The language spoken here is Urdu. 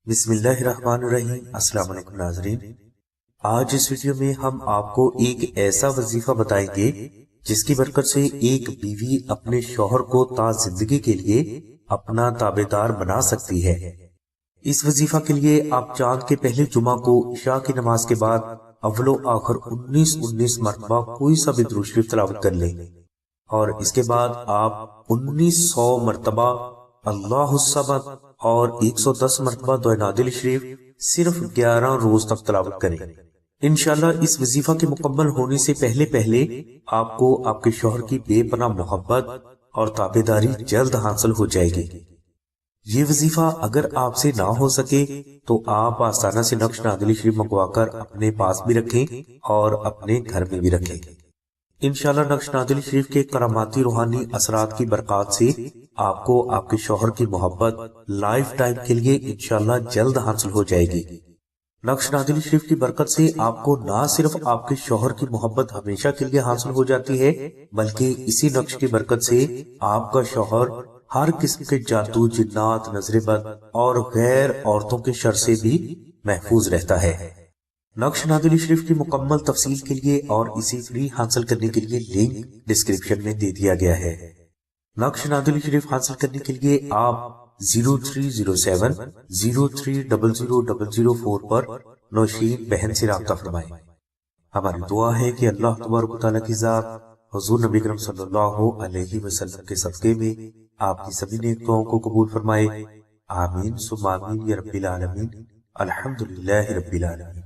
بسم اللہ الرحمن الرحیم۔ السلام علیکم ناظرین، آج اس ویڈیو میں ہم آپ کو ایک ایسا وظیفہ بتائیں گے جس کی برکت سے ایک بیوی اپنے شوہر کو تا زندگی کے لیے اپنا تابعدار بنا سکتی ہے۔ اس وظیفہ کے لیے آپ چاند کے پہلے جمعہ کو عشاء کی نماز کے بعد اول و آخر 19 مرتبہ کوئی سا بھی درود شریف تلاوت کر لیں، اور اس کے بعد آپ 1900 مرتبہ اللہ الصمد اور 110 مرتبہ دعائے نادل شریف صرف 11 روز تک تلاوت کریں۔ انشاءاللہ اس وظیفہ کے مکمل ہونے سے پہلے آپ کو آپ کے شوہر کی بے پناہ محبت اور تابعداری جلد حاصل ہو جائے گی۔ یہ وظیفہ اگر آپ سے نہ ہو سکے تو آپ آستانہ سے نقش نادل شریف منگوا کر اپنے پاس بھی رکھیں اور اپنے گھر میں بھی رکھیں۔ انشاءاللہ نقش نادل شریف کے کراماتی روحانی اثرات کی برکات سے آپ کو آپ کے شوہر کی محبت لائف ٹائم کے لیے انشاءاللہ جلد حاصل ہو جائے گی۔ نقش نادل شریف کی برکت سے آپ کو نہ صرف آپ کے شوہر کی محبت ہمیشہ کے لیے حاصل ہو جاتی ہے، بلکہ اسی نقش کی برکت سے آپ کا شوہر ہر قسم کے جادو، جنات، نظر بد اور غیر عورتوں کے شر سے بھی محفوظ رہتا ہے۔ نقش نادل شریف کی مکمل تفصیل کے لیے اور اسے فری حاصل کرنے کے لیے لنک ڈسکرپشن میں دے دیا گیا ہے۔ نقش نادل شریف حاصل کرنے کے لیے آپ 030703000004 پر نوشین بہن سے رابطہ فرمائیں۔ ہماری دعا ہے کہ اللہ تبارک و تعالیٰ کی ذات حضور نبی کرم صلی اللہ علیہ وسلم کے صدقے میں آپ کی سبھی نیک دعاؤں کو قبول فرمائے۔ آمین ثم آمین یا رب العالمین۔ الحمدللہ رب العالمین۔